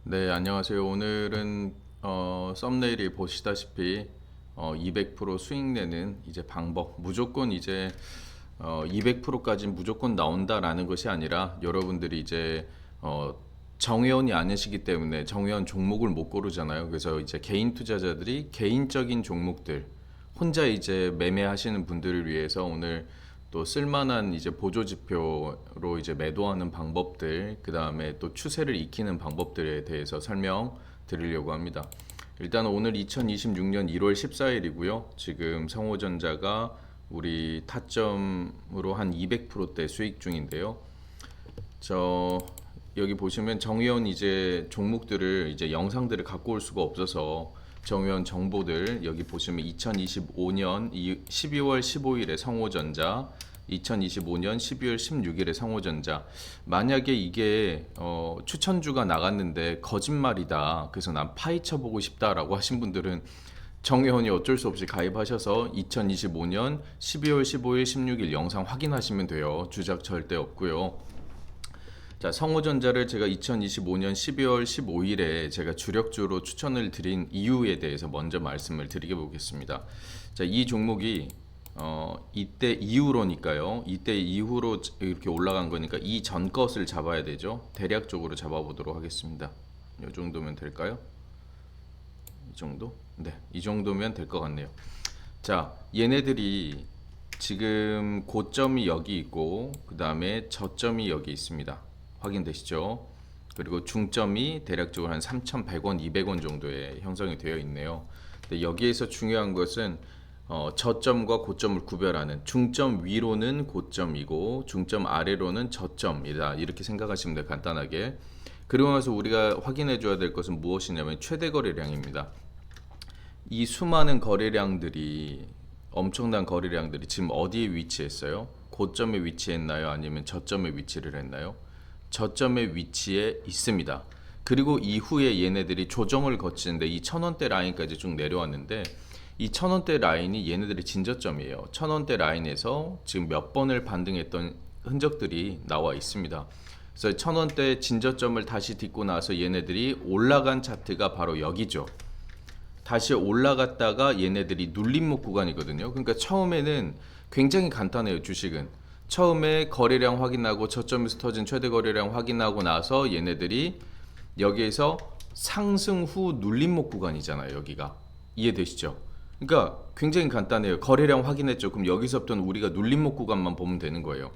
네, 안녕하세요. 오늘은 썸네일이 보시다시피 200% 수익 내는 이제 방법, 무조건 이제 200%까지 무조건 나온다라는 것이 아니라 여러분들이 이제 정회원이 아니시기 때문에 정회원 종목을 못 고르잖아요. 그래서 이제 개인 투자자들이 개인적인 종목들 혼자 이제 매매하시는 분들을 위해서 오늘 또 쓸만한 이제 보조 지표로 이제 매도하는 방법들, 그 다음에 또 추세를 익히는 방법들에 대해서 설명드리려고 합니다. 일단 오늘 2026년 1월 14일이고요. 지금 성호전자가 우리 타점으로 한 200%대 수익 중인데요. 저 여기 보시면 정의원 이제 종목들을 이제 영상들을 갖고 올 수가 없어서 정의원 정보들 여기 보시면 2025년 12월 15일에 성호전자, 2025년 12월 16일에 성호전자. 만약에 이게 추천주가 나갔는데 거짓말이다, 그래서 난 파헤쳐 보고 싶다라고 하신 분들은 정혜원이 어쩔 수 없이 가입하셔서 2025년 12월 15일 16일 영상 확인하시면 돼요. 주작 절대 없고요. 자, 성호전자를 제가 2025년 12월 15일에 제가 주력주로 추천을 드린 이유에 대해서 먼저 말씀을 드리게 보겠습니다. 자, 이 종목이 이때 이후로니까요. 이때 이후로 이렇게 올라간 거니까 이 전 것을 잡아야 되죠. 대략적으로 잡아보도록 하겠습니다. 이 정도면 될까요? 이 정도? 네, 이 정도면 될 것 같네요. 자, 얘네들이 지금 고점이 여기 있고 그 다음에 저점이 여기 있습니다. 확인되시죠? 그리고 중점이 대략적으로 한 3,100원, 200원 정도에 형성이 되어 있네요. 근데 여기에서 중요한 것은 저점과 고점을 구별하는, 중점 위로는 고점이고 중점 아래로는 저점이다, 이렇게 생각하시면 돼요, 간단하게. 그리고 나서 우리가 확인해 줘야 될 것은 무엇이냐면 최대 거래량입니다. 이 수많은 거래량들이, 엄청난 거래량들이 지금 어디에 위치했어요? 고점에 위치했나요? 아니면 저점에 위치를 했나요? 저점의 위치에 있습니다. 그리고 이후에 얘네들이 조정을 거치는데 이 1000원대 라인까지 쭉 내려왔는데 이 1000원대 라인이 얘네들의 진저점이에요. 1000원대 라인에서 지금 몇 번을 반등했던 흔적들이 나와 있습니다. 그래서 1000원대 진저점을 다시 딛고 나서 얘네들이 올라간 차트가 바로 여기죠. 다시 올라갔다가 얘네들이 눌림목 구간이거든요. 그러니까 처음에는 굉장히 간단해요, 주식은. 처음에 거래량 확인하고 저점에서 터진 최대 거래량 확인하고 나서 얘네들이 여기에서 상승 후 눌림목 구간이잖아요, 여기가. 이해되시죠? 그러니까 굉장히 간단해요. 거래량 확인했죠. 그럼 여기서부터는 우리가 눌림목 구간만 보면 되는 거예요.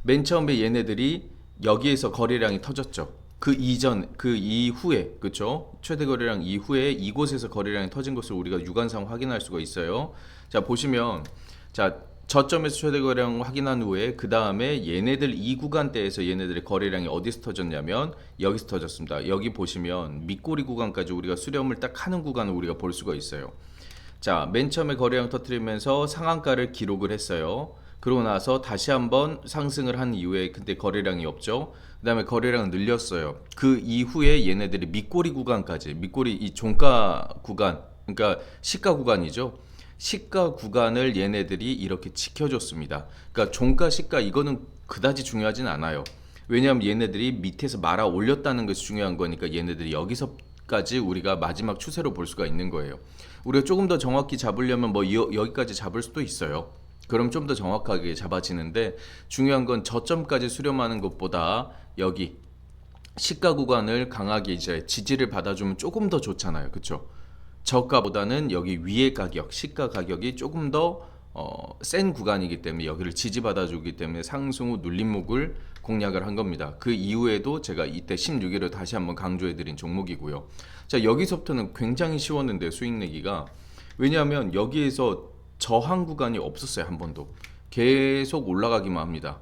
맨 처음에 얘네들이 여기에서 거래량이 터졌죠. 그 이전, 그 이후에, 그쵸? 최대 거래량 이후에 이곳에서 거래량이 터진 것을 우리가 유관상 확인할 수가 있어요. 자, 보시면, 자, 저점에서 최대 거래량 확인한 후에 그 다음에 얘네들 이 구간대에서 얘네들의 거래량이 어디서 터졌냐면 여기서 터졌습니다. 여기 보시면 밑꼬리 구간까지 우리가 수렴을 딱 하는 구간을 우리가 볼 수가 있어요. 자, 맨 처음에 거래량 터뜨리면서 상한가를 기록을 했어요. 그러고 나서 다시 한번 상승을 한 이후에 근데 거래량이 없죠. 그 다음에 거래량을 늘렸어요. 그 이후에 얘네들이 밑꼬리 구간까지, 밑꼬리 이 종가 구간, 그러니까 시가 구간이죠. 시가 구간을 얘네들이 이렇게 지켜줬습니다. 그러니까 종가 시가 이거는 그다지 중요하진 않아요. 왜냐하면 얘네들이 밑에서 말아 올렸다는 것이 중요한 거니까 얘네들이 여기서까지 우리가 마지막 추세로 볼 수가 있는 거예요. 우리가 조금 더 정확히 잡으려면 뭐 여기까지 잡을 수도 있어요. 그럼 좀 더 정확하게 잡아지는데 중요한 건 저점까지 수렴하는 것보다 여기 시가 구간을 강하게 이제 지지를 받아주면 조금 더 좋잖아요, 그렇죠? 저가보다는 여기 위의 가격, 시가 가격이 조금 더 센 구간이기 때문에 여기를 지지받아주기 때문에 상승 후 눌림목을 공략을 한 겁니다. 그 이후에도 제가 이때 16일을 다시 한번 강조해드린 종목이고요. 자, 여기서부터는 굉장히 쉬웠는데 수익 내기가, 왜냐하면 여기에서 저항 구간이 없었어요. 한 번도. 계속 올라가기만 합니다.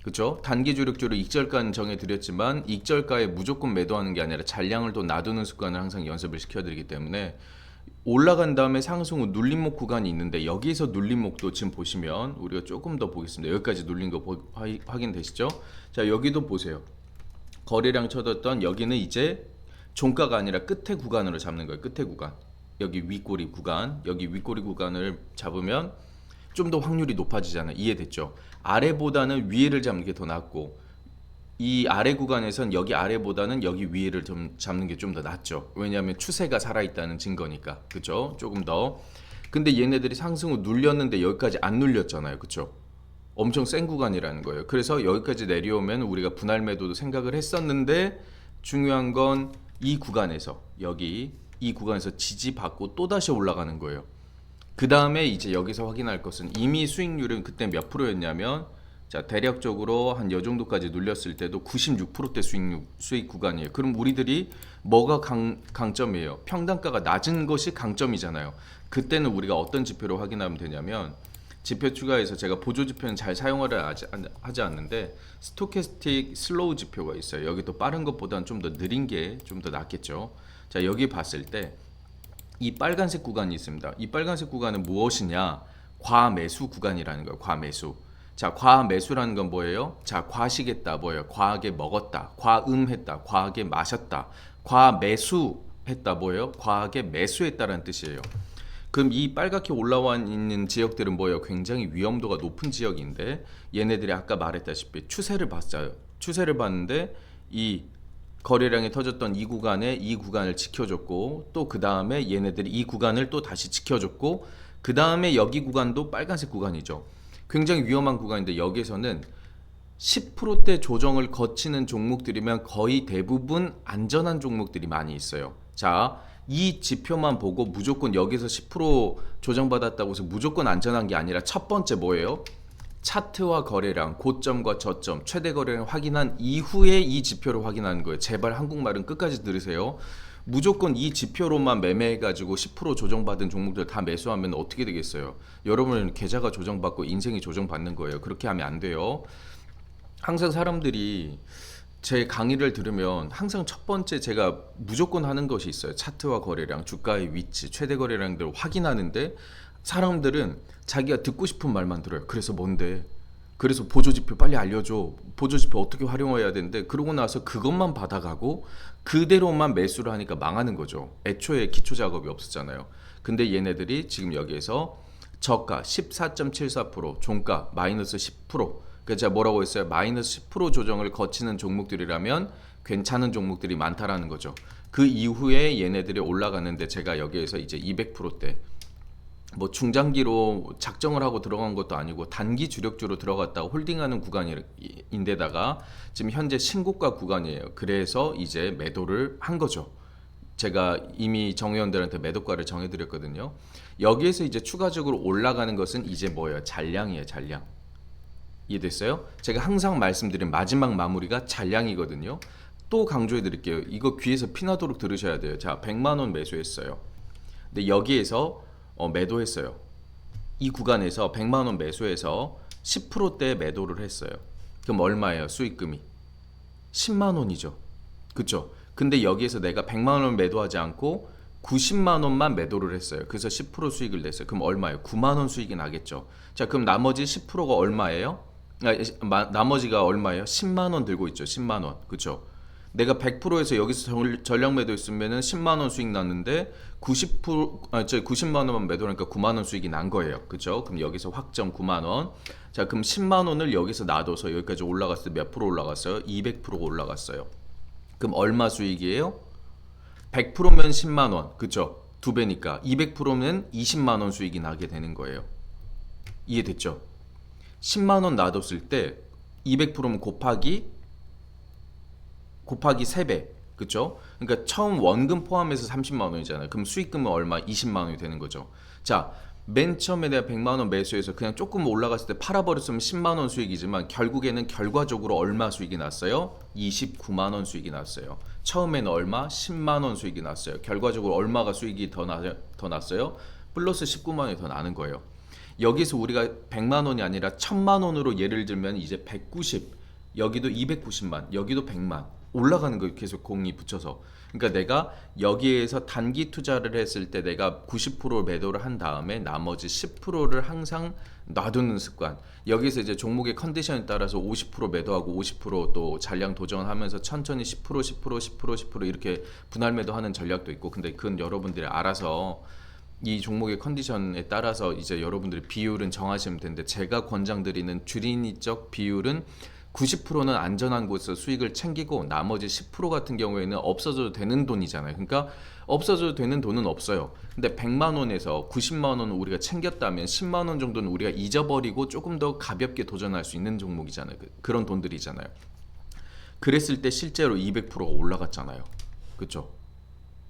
그렇죠? 단기 주력주를 익절가는 정해드렸지만 익절가에 무조건 매도하는 게 아니라 잔량을 또 놔두는 습관을 항상 연습을 시켜드리기 때문에 올라간 다음에 상승 후 눌림목 구간이 있는데 여기에서 눌림목도 지금 보시면 우리가 조금 더 보겠습니다. 여기까지 눌린 거 확인되시죠? 자, 여기도 보세요. 거래량 쳐뒀던 여기는 이제 종가가 아니라 끝에 구간으로 잡는 거예요. 끝에 구간. 여기 윗꼬리 구간, 여기 윗꼬리 구간을 잡으면 좀 더 확률이 높아지잖아요. 이해됐죠? 아래보다는 위에를 잡는 게 더 낫고 이 아래 구간에선 여기 아래보다는 여기 위를 좀 잡는 게 좀 더 낫죠. 왜냐하면 추세가 살아있다는 증거니까. 그죠? 조금 더. 근데 얘네들이 상승 후 눌렸는데 여기까지 안 눌렸잖아요. 그쵸? 엄청 센 구간이라는 거예요. 그래서 여기까지 내려오면 우리가 분할 매도도 생각을 했었는데 중요한 건 이 구간에서 여기 이 구간에서 지지받고 또다시 올라가는 거예요. 그 다음에 이제 여기서 확인할 것은 이미 수익률은 그때 몇 프로였냐면 자 대략적으로 한 요 정도까지 눌렸을 때도 96%대 수익 구간이에요. 그럼 우리들이 뭐가 강점이에요? 평단가가 낮은 것이 강점이잖아요. 그때는 우리가 어떤 지표로 확인하면 되냐면 지표 추가해서 제가 보조 지표는 잘 사용을 하지 않는데 스토캐스틱 슬로우 지표가 있어요. 여기 또 빠른 것보다는 좀 더 느린 게 좀 더 낫겠죠. 자 여기 봤을 때 이 빨간색 구간이 있습니다. 이 빨간색 구간은 무엇이냐? 과매수 구간이라는 거예요. 과매수. 자, 과매수라는 건 뭐예요? 자, 과식했다 뭐예요? 과하게 먹었다. 과음했다. 과하게 마셨다. 과매수했다 뭐예요? 과하게 매수했다라는 뜻이에요. 그럼 이 빨갛게 올라와 있는 지역들은 뭐예요? 굉장히 위험도가 높은 지역인데 얘네들이 아까 말했다시피 추세를 봤어요. 추세를 봤는데 이 거래량이 터졌던 이 구간에 이 구간을 지켜줬고 또 그 다음에 얘네들이 이 구간을 또 다시 지켜줬고 그 다음에 여기 구간도 빨간색 구간이죠. 굉장히 위험한 구간인데 여기서는 10%대 조정을 거치는 종목들이면 거의 대부분 안전한 종목들이 많이 있어요. 자, 이 지표만 보고 무조건 여기서 10% 조정받았다고 해서 무조건 안전한 게 아니라 첫 번째 뭐예요? 차트와 거래량, 고점과 저점, 최대 거래량 확인한 이후에 이 지표를 확인하는 거예요. 제발 한국말은 끝까지 들으세요. 무조건 이 지표로만 매매해가지고 10% 조정받은 종목들 다 매수하면 어떻게 되겠어요? 여러분은 계좌가 조정받고 인생이 조정받는 거예요. 그렇게 하면 안 돼요. 항상 사람들이 제 강의를 들으면 항상 첫 번째 제가 무조건 하는 것이 있어요. 차트와 거래량, 주가의 위치, 최대 거래량들을 확인하는데 사람들은 자기가 듣고 싶은 말만 들어요. 그래서 뭔데? 그래서 보조지표 빨리 알려줘. 보조지표 어떻게 활용해야 되는데 그러고 나서 그것만 받아가고 그대로만 매수를 하니까 망하는 거죠. 애초에 기초 작업이 없었잖아요. 근데 얘네들이 지금 여기에서 저가 14.74%, 종가 마이너스 10%. 그래서 제가 뭐라고 했어요? 마이너스 10% 조정을 거치는 종목들이라면 괜찮은 종목들이 많다라는 거죠. 그 이후에 얘네들이 올라가는데 제가 여기에서 이제 200%대 뭐 중장기로 작정을 하고 들어간 것도 아니고 단기 주력주로 들어갔다가 홀딩하는 구간인데다가 지금 현재 신고가 구간이에요. 그래서 이제 매도를 한 거죠. 제가 이미 정회원들한테 매도가를 정해드렸거든요. 여기에서 이제 추가적으로 올라가는 것은 이제 뭐예요? 잔량이에요. 잔량. 이해됐어요? 제가 항상 말씀드린 마지막 마무리가 잔량이거든요. 또 강조해 드릴게요. 이거 귀에서 피나도록 들으셔야 돼요. 자, 100만 원 매수했어요. 근데 여기에서 매도했어요. 이 구간에서 100만 원 매수해서 10%대 매도를 했어요. 그럼 얼마예요? 수익금이 10만 원이죠. 그쵸? 근데 여기에서 내가 100만 원 매도하지 않고 90만 원만 매도를 했어요. 그래서 10% 수익을 냈어요. 그럼 얼마예요? 9만 원 수익이 나겠죠. 자, 그럼 나머지 10%가 얼마예요? 나머지가 얼마예요? 10만 원 들고 있죠. 10만 원. 그쵸? 내가 100%에서 여기서 전량 매도했으면은 10만 원 수익 났는데 90만 원만 매도하니까 9만 원 수익이 난 거예요. 그렇죠? 그럼 여기서 확정 9만 원. 자, 그럼 10만 원을 여기서 놔둬서 여기까지 올라갔을 때 몇 프로 올라갔어요? 200%가 올라갔어요. 그럼 얼마 수익이에요? 100%면 10만 원. 그렇죠? 두 배니까 200%면 20만 원 수익이 나게 되는 거예요. 이해됐죠? 10만 원 놔뒀을 때 200%면 곱하기 3배. 그쵸? 그러니까 처음 원금 포함해서 30만 원이잖아요. 그럼 수익금은 얼마? 20만 원이 되는 거죠. 자, 맨 처음에 내가 100만 원 매수해서 그냥 조금 올라갔을 때 팔아버렸으면 10만 원 수익이지만 결국에는 결과적으로 얼마 수익이 났어요? 29만 원 수익이 났어요. 처음에는 얼마? 10만 원 수익이 났어요. 결과적으로 얼마가 수익이 더 났어요? 플러스 19만 원이 더 나는 거예요. 여기서 우리가 100만 원이 아니라 1000만 원으로 예를 들면 이제 190, 여기도 290만, 여기도 100만 올라가는 거예요. 계속 공이 붙여서. 그러니까 내가 여기에서 단기 투자를 했을 때 내가 90% 매도를 한 다음에 나머지 10%를 항상 놔두는 습관. 여기서 이제 종목의 컨디션에 따라서 50% 매도하고 50%또 잔량 도전하면서 천천히 10%, 10%, 10%, 10% 이렇게 분할 매도하는 전략도 있고. 근데 그건 여러분들이 알아서 이 종목의 컨디션에 따라서 이제 여러분들이 비율은 정하시면 되는데 제가 권장드리는 주린이적 비율은 90%는 안전한 곳에서 수익을 챙기고 나머지 10% 같은 경우에는 없어져도 되는 돈이잖아요. 그러니까 없어져도 되는 돈은 없어요. 근데 100만 원에서 90만 원을 우리가 챙겼다면 10만 원 정도는 우리가 잊어버리고 조금 더 가볍게 도전할 수 있는 종목이잖아요. 그런 돈들이잖아요. 그랬을 때 실제로 200%가 올라갔잖아요. 그렇죠?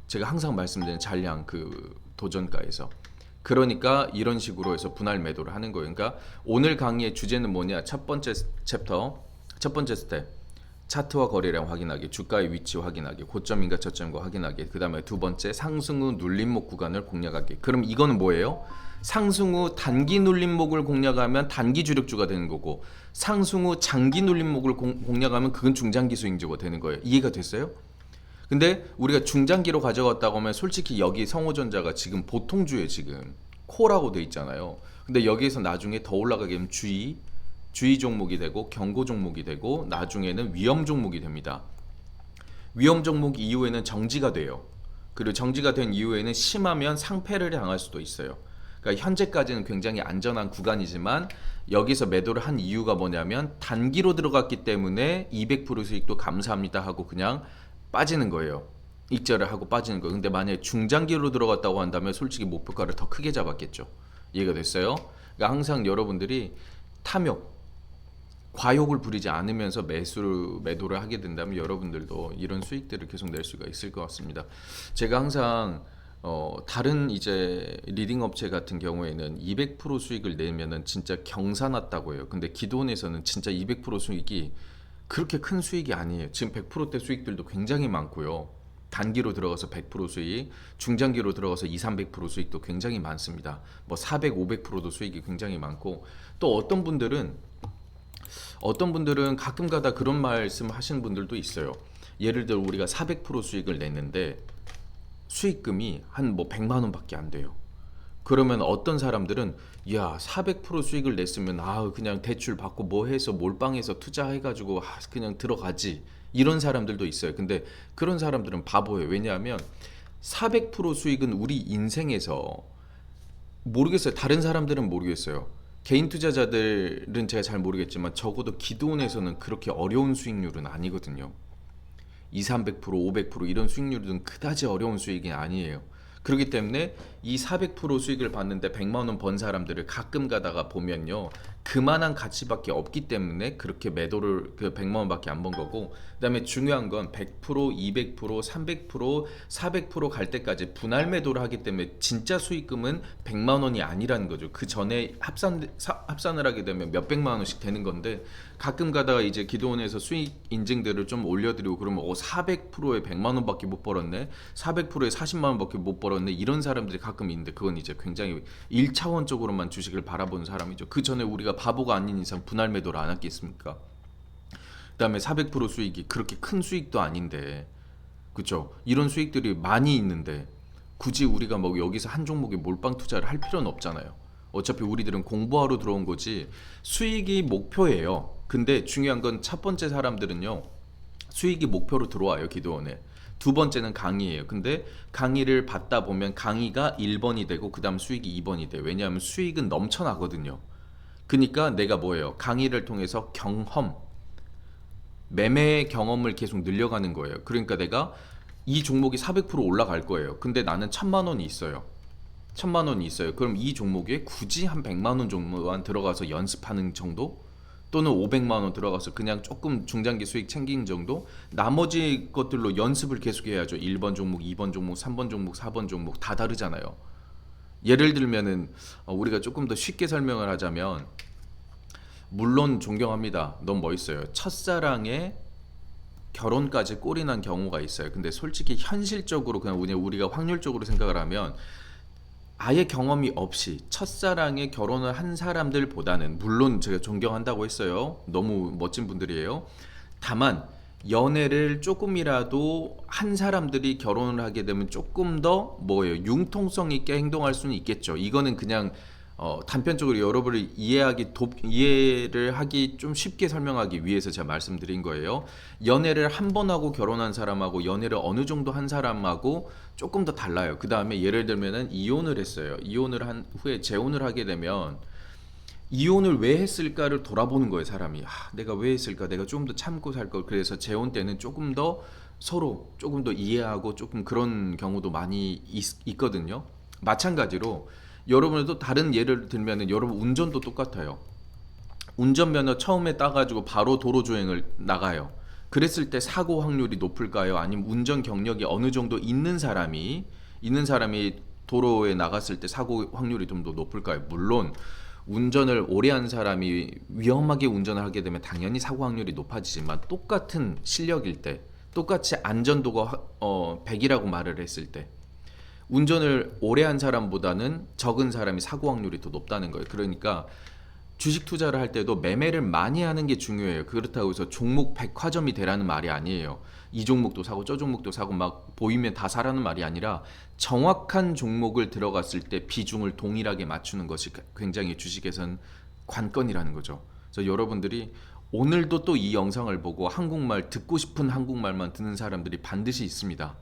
제가 항상 말씀드리는 잔량 그 도전가에서. 그러니까 이런 식으로 해서 분할 매도를 하는 거예요. 그러니까 오늘 강의의 주제는 뭐냐? 첫 번째 챕터, 첫 번째 스텝. 차트와 거래량 확인하기, 주가의 위치 확인하기, 고점인가 저점인가 확인하기. 그 다음에 두 번째 상승 후 눌림목 구간을 공략하기. 그럼 이거는 뭐예요? 상승 후 단기 눌림목을 공략하면 단기 주력주가 되는 거고, 상승 후 장기 눌림목을 공략하면 그건 중장기 수익주가 되는 거예요. 이해가 됐어요? 근데 우리가 중장기로 가져갔다고 하면 솔직히 여기 성호전자가 지금 보통주에 지금 코라고 돼 있잖아요. 근데 여기에서 나중에 더 올라가게 되면 주의 종목이 되고 경고 종목이 되고 나중에는 위험 종목이 됩니다. 위험 종목 이후에는 정지가 돼요. 그리고 정지가 된 이후에는 심하면 상패를 당할 수도 있어요. 그러니까 현재까지는 굉장히 안전한 구간이지만 여기서 매도를 한 이유가 뭐냐면 단기로 들어갔기 때문에 200% 수익도 감사합니다 하고 그냥 빠지는 거예요. 익절을 하고 빠지는 거예요. 근데 만약에 중장기로 들어갔다고 한다면 솔직히 목표가를 더 크게 잡았겠죠. 이해가 됐어요? 그러니까 항상 여러분들이 탐욕, 과욕을 부리지 않으면서 매도를 하게 된다면 여러분들도 이런 수익들을 계속 낼 수가 있을 것 같습니다. 제가 항상 다른 이제 리딩 업체 같은 경우에는 200% 수익을 내면은 진짜 경사났다고 해요. 근데 기존에서는 진짜 200% 수익이 그렇게 큰 수익이 아니에요. 지금 100%대 수익들도 굉장히 많고요. 단기로 들어가서 100% 수익, 중장기로 들어가서 2, 300% 수익도 굉장히 많습니다. 뭐 400, 500%도 수익이 굉장히 많고 또 어떤 분들은 가끔가다 그런 말씀 하시는 분들도 있어요. 예를 들어 우리가 400% 수익을 냈는데 수익금이 한 뭐 100만 원밖에 안 돼요. 그러면 어떤 사람들은 야 400% 수익을 냈으면 그냥 대출 받고 뭐 해서 몰빵해서 투자해가지고 그냥 들어가지 이런 사람들도 있어요. 근데 그런 사람들은 바보예요. 왜냐하면 400% 수익은 우리 인생에서 모르겠어요. 다른 사람들은 모르겠어요. 개인 투자자들은 제가 잘 모르겠지만 적어도 기존에서는 그렇게 어려운 수익률은 아니거든요. 2, 300%, 500% 이런 수익률은 그다지 어려운 수익이 아니에요. 그렇기 때문에 이 400% 수익을 받는데 100만 원 번 사람들을 가끔 가다가 보면요. 그만한 가치밖에 없기 때문에 그렇게 매도를 그 100만 원밖에 안 번 거고 그다음에 중요한 건 100%, 200%, 300%, 400%갈 때까지 분할 매도를 하기 때문에 진짜 수익금은 100만 원이 아니라는 거죠. 그 전에 합산을 하게 되면 몇백만 원씩 되는 건데 가끔 가다가 이제 기도원에서 수익 인증들을 좀 올려드리고 그러면 400%에 100만 원밖에 못 벌었네, 400%에 40만 원밖에 못 벌었네 이런 사람들이 가끔 있는데 그건 이제 굉장히 1차원적으로만 주식을 바라보는 사람이죠. 그 전에 우리가 바보가 아닌 이상 분할 매도를 안 했겠습니까? 그다음에 400% 수익이 그렇게 큰 수익도 아닌데, 그렇죠? 이런 수익들이 많이 있는데 굳이 우리가 뭐 여기서 한 종목에 몰빵 투자를 할 필요는 없잖아요. 어차피 우리들은 공부하러 들어온 거지 수익이 목표예요. 근데 중요한 건 첫 번째 사람들은요 수익이 목표로 들어와요 기도원에. 두 번째는 강의예요. 근데 강의를 받다 보면 강의가 1번이 되고 그 다음 수익이 2번이 돼요. 왜냐하면 수익은 넘쳐나거든요. 그러니까 내가 뭐예요? 강의를 통해서 매매의 경험을 계속 늘려가는 거예요. 그러니까 내가 이 종목이 400% 올라갈 거예요. 근데 나는 1000만 원이 있어요. 1000만 원이 있어요. 그럼 이 종목에 굳이 한 100만 원 정도만 들어가서 연습하는 정도? 또는 500만 원 들어가서 그냥 조금 중장기 수익 챙기는 정도? 나머지 것들로 연습을 계속 해야죠. 1번 종목, 2번 종목, 3번 종목, 4번 종목 다 다르잖아요. 예를 들면은 우리가 조금 더 쉽게 설명을 하자면 물론 존경합니다. 너무 멋있어요. 첫사랑에 결혼까지 꼴이 난 경우가 있어요. 근데 솔직히 현실적으로 그냥 우리가 확률적으로 생각을 하면 아예 경험이 없이 첫사랑에 결혼을 한 사람들보다는 물론 제가 존경한다고 했어요. 너무 멋진 분들이에요. 다만 연애를 조금이라도 한 사람들이 결혼을 하게 되면 조금 더 융통성 있게 행동할 수는 있겠죠. 이거는 그냥 단편적으로 여러분을 이해를 하기 좀 쉽게 설명하기 위해서 제가 말씀드린 거예요. 연애를 한 번 하고 결혼한 사람하고 연애를 어느 정도 한 사람하고 조금 더 달라요. 그 다음에 예를 들면은 이혼을 했어요. 이혼을 한 후에 재혼을 하게 되면 이혼을 왜 했을까를 돌아보는 거예요, 사람이. 내가 왜 했을까? 내가 조금 더 참고 살 걸. 그래서 재혼 때는 조금 더 서로 조금 더 이해하고 조금 그런 경우도 많이 있거든요. 마찬가지로 여러분도 다른 예를 들면은 여러분 운전도 똑같아요. 운전면허 처음에 따가지고 바로 도로 주행을 나가요. 그랬을 때 사고 확률이 높을까요? 아니면 운전 경력이 어느 정도 있는 사람이 도로에 나갔을 때 사고 확률이 좀 더 높을까요? 물론 운전을 오래 한 사람이 위험하게 운전을 하게 되면 당연히 사고 확률이 높아지지만 똑같은 실력일 때, 똑같이 안전도가 100이라고 말을 했을 때 운전을 오래 한 사람보다는 적은 사람이 사고 확률이 더 높다는 거예요. 그러니까 주식 투자를 할 때도 매매를 많이 하는 게 중요해요. 그렇다고 해서 종목 백화점이 되라는 말이 아니에요. 이 종목도 사고 저 종목도 사고 막 보이면 다 사라는 말이 아니라 정확한 종목을 들어갔을 때 비중을 동일하게 맞추는 것이 굉장히 주식에선 관건이라는 거죠. 그래서 여러분들이 오늘도 또 이 영상을 보고 한국말 듣고 싶은 한국말만 듣는 사람들이 반드시 있습니다.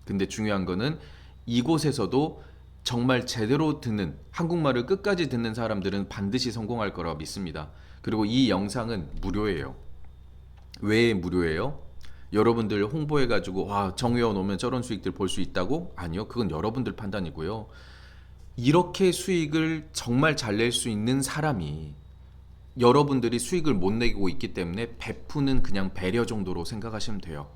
근데 중요한 거는 이곳에서도 정말 제대로 듣는 한국말을 끝까지 듣는 사람들은 반드시 성공할 거라고 믿습니다. 그리고 이 영상은 무료예요. 왜 무료예요? 여러분들 홍보해가지고 와 정회원 오면 저런 수익들 볼 수 있다고? 아니요. 그건 여러분들 판단이고요. 이렇게 수익을 정말 잘 낼 수 있는 사람이 여러분들이 수익을 못 내고 있기 때문에 베푸는 그냥 배려 정도로 생각하시면 돼요.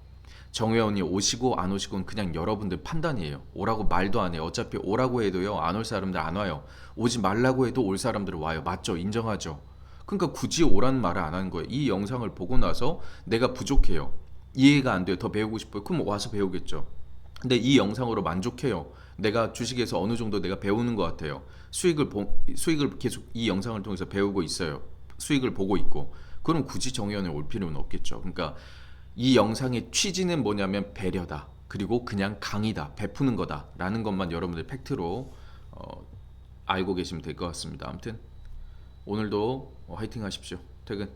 정회원이 오시고 안 오시고는 그냥 여러분들 판단이에요. 오라고 말도 안 해요. 어차피 오라고 해도요 안 올 사람들 안 와요. 오지 말라고 해도 올 사람들 와요. 맞죠? 인정하죠? 그러니까 굳이 오라는 말을 안 하는 거예요. 이 영상을 보고 나서 내가 부족해요. 이해가 안 돼요. 더 배우고 싶어요. 그럼 와서 배우겠죠. 근데 이 영상으로 만족해요. 내가 주식에서 어느 정도 내가 배우는 것 같아요. 수익을 계속 이 영상을 통해서 배우고 있어요. 수익을 보고 있고. 그럼 굳이 정회원에 올 필요는 없겠죠. 그러니까 이 영상의 취지는 뭐냐면 배려다. 그리고 그냥 강의다. 베푸는 거다. 라는 것만 여러분들 팩트로 알고 계시면 될 것 같습니다. 아무튼 오늘도 화이팅 하십시오. 퇴근.